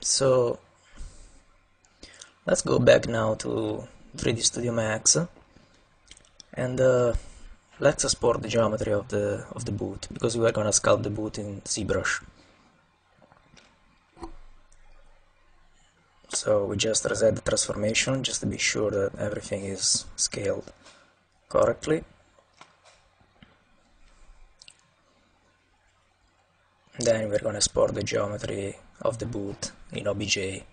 So let's go back now to 3D Studio Max and let's export the geometry of the boot, because we are gonna sculpt the boot in ZBrush. So we just reset the transformation just to be sure that everything is scaled correctly. Then we're gonna export the geometry of the boot in OBJ.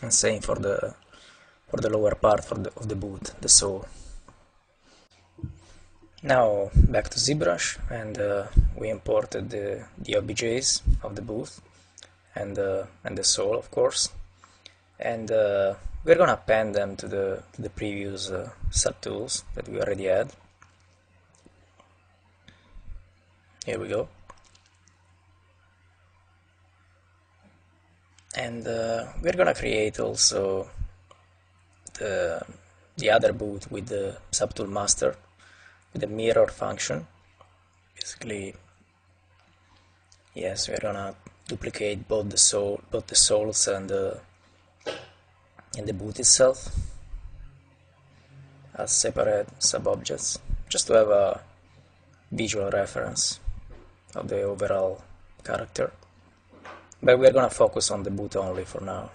And same for the lower part of the boot, the sole. Now back to ZBrush, and we imported the OBJs of the boot and the sole, of course, and we're gonna append them to the previous subtools that we already had. Here we go. And we're gonna create also the other boot with the subtool master with the mirror function. Basically, yes, we're gonna duplicate both the soles and the boot itself as separate sub-objects, just to have a visual reference of the overall character. But we're gonna focus on the boot only for now.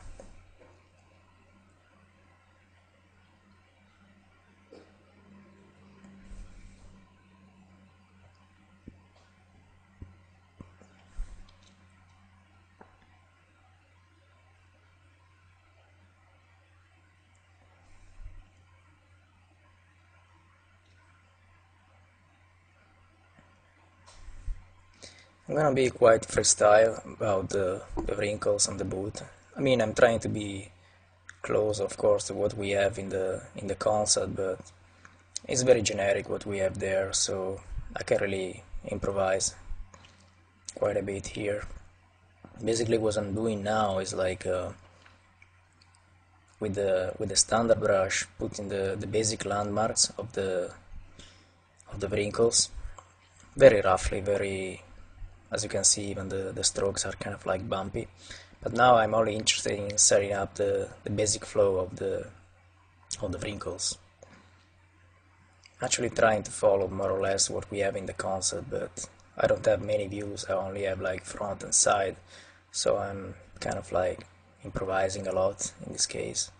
I'm gonna be quite freestyle about the wrinkles on the boot. I mean, I'm trying to be close, of course, to what we have in the concept, but it's very generic what we have there, so I can really improvise quite a bit here. Basically, what I'm doing now is like with the standard brush, putting the basic landmarks of the wrinkles, very roughly, very. As you can see, even the strokes are kind of like bumpy. But now I'm only interested in setting up the basic flow of the wrinkles. Actually trying to follow more or less what we have in the concept, but I don't have many views. I only have like front and side, so I'm kind of like improvising a lot in this case.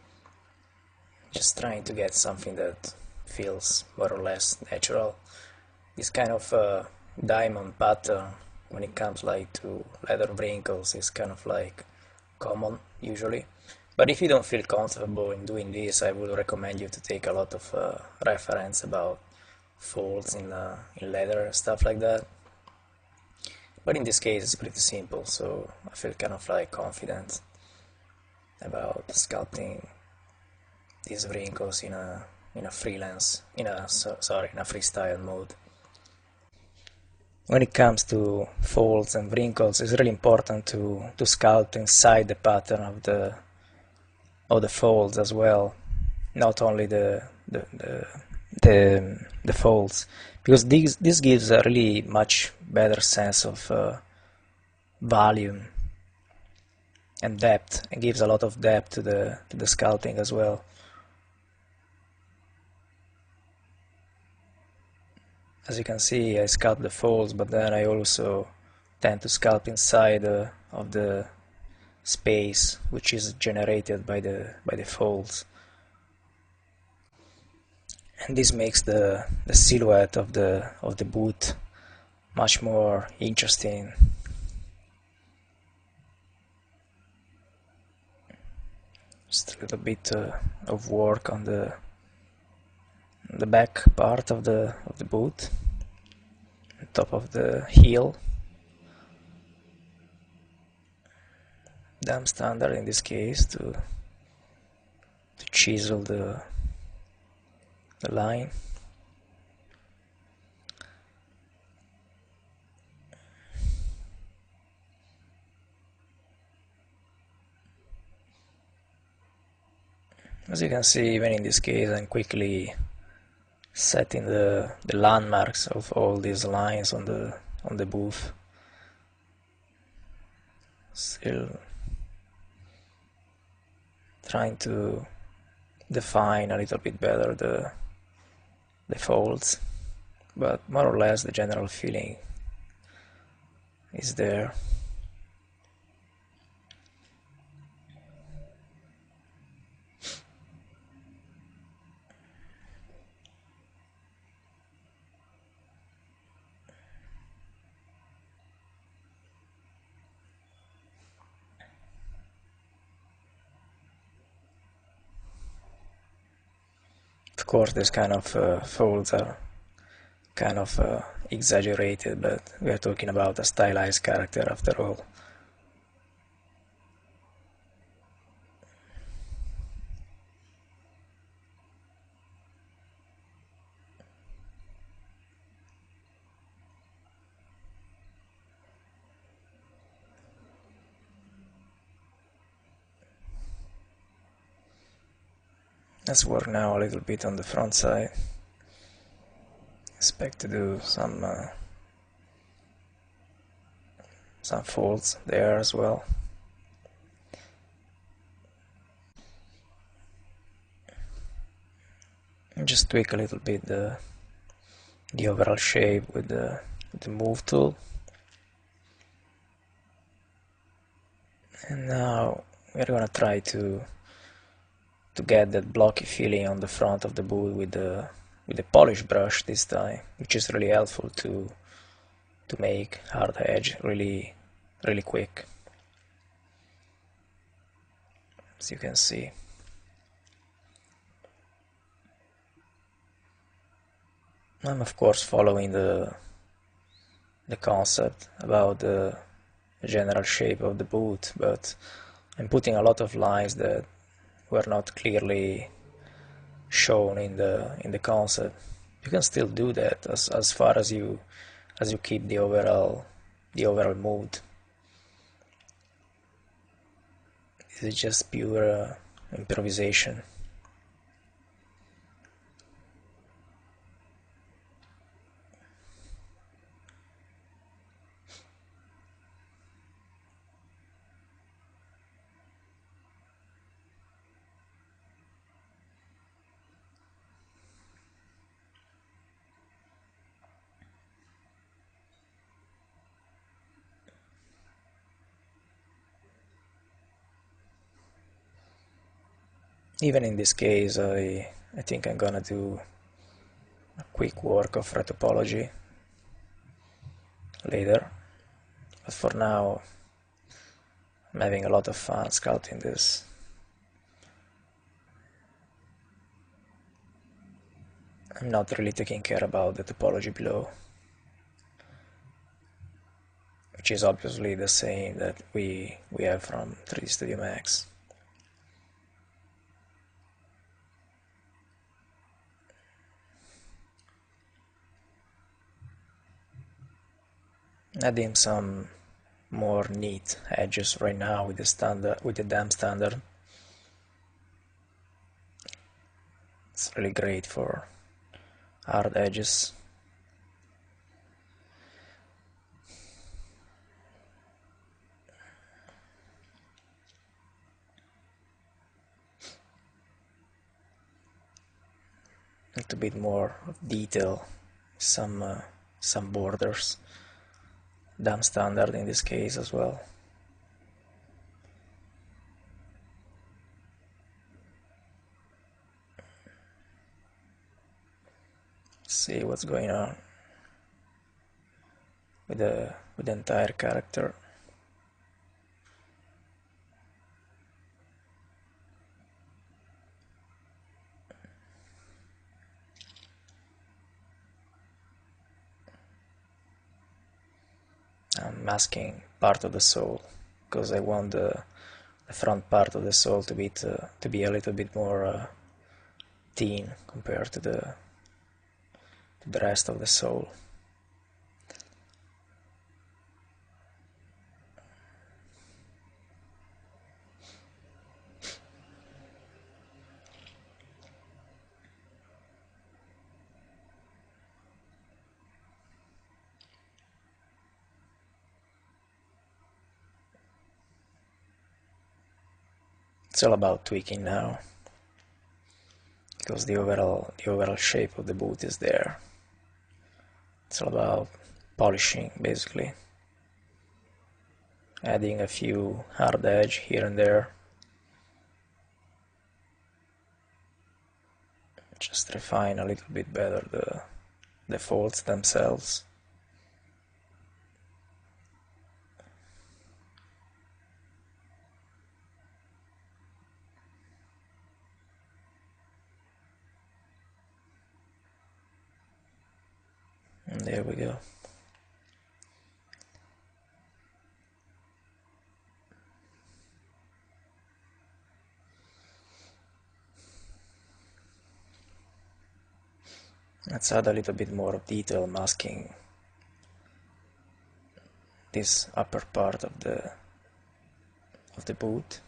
Just trying to get something that feels more or less natural. This kind of diamond pattern, when it comes like to leather wrinkles, is kind of like common usually. But if you don't feel comfortable in doing this, I would recommend you to take a lot of reference about folds in leather and stuff like that. But in this case it's pretty simple, so I feel kind of like confident about sculpting these wrinkles in a freestyle mode. When it comes to folds and wrinkles, it's really important to sculpt inside the pattern of the folds as well, not only the folds, because this gives a really much better sense of volume and depth. It gives a lot of depth to the sculpting as well. As you can see, I sculpt the folds, but then I also tend to sculpt inside of the space which is generated by the folds, and this makes the silhouette of the boot much more interesting. Just a little bit of work on the back part of the boot, on top of the heel. Dam standard in this case to chisel the line. As you can see, even in this case I'm quickly setting the landmarks of all these lines on the booth. Still trying to define a little bit better the folds, but more or less the general feeling is there. Of course, this kind of folds are kind of exaggerated, but we are talking about a stylized character after all. Let's work now a little bit on the front side. Expect to do some folds there as well. And just tweak a little bit the overall shape with the move tool. And now we're gonna try to get that blocky feeling on the front of the boot with the polish brush this time, which is really helpful to make hard edge really quick, as you can see. I'm of course following the concept about the general shape of the boot, but I'm putting a lot of lines that were not clearly shown in the concept. You can still do that as far as you keep the overall mood. This is just pure improvisation. Even in this case, I think I'm gonna do a quick work of retopology later, but for now I'm having a lot of fun sculpting this. I'm not really taking care about the topology below, which is obviously the same that we have from 3D Studio Max. Adding some more neat edges right now with the dam standard. It's really great for hard edges. A little bit more of detail, some borders. Dam standard in this case as well. See what's going on with the entire character. I'm masking part of the soul because I want the front part of the soul to be a little bit more thin compared to the rest of the soul. It's all about tweaking now, because the overall shape of the boot is there. It's all about polishing, basically, adding a few hard edge here and there, just refine a little bit better the folds themselves. And there we go. Let's add a little bit more detail, masking this upper part of the boot.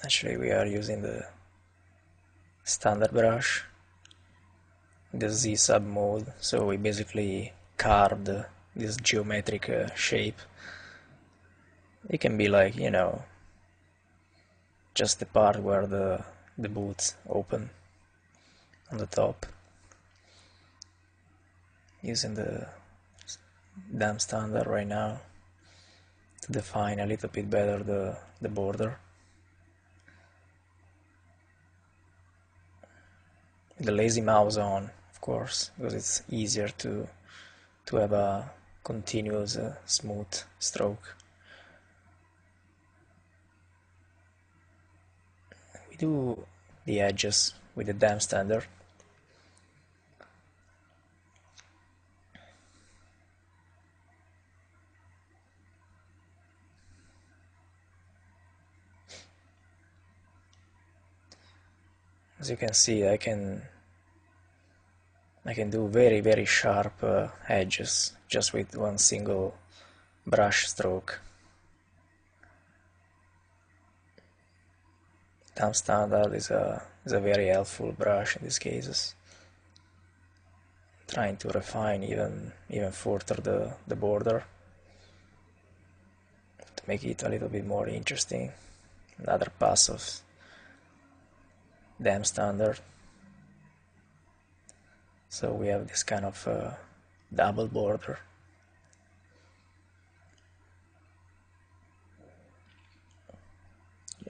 Actually, we are using the standard brush, the Z sub mode, so we basically carved this geometric shape. It can be like, just the part where the boots open on the top, using the damn standard right now to define a little bit better the border. The lazy mouse on, of course, because it's easier to have a continuous smooth stroke. We do the edges with the damn standard. As you can see, I can do very, very sharp edges just with one single brush stroke. Damn standard is a very helpful brush in these cases, trying to refine even further the border to make it a little bit more interesting. Another pass of damn standard. So we have this kind of double border.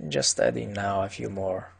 Just adding now a few more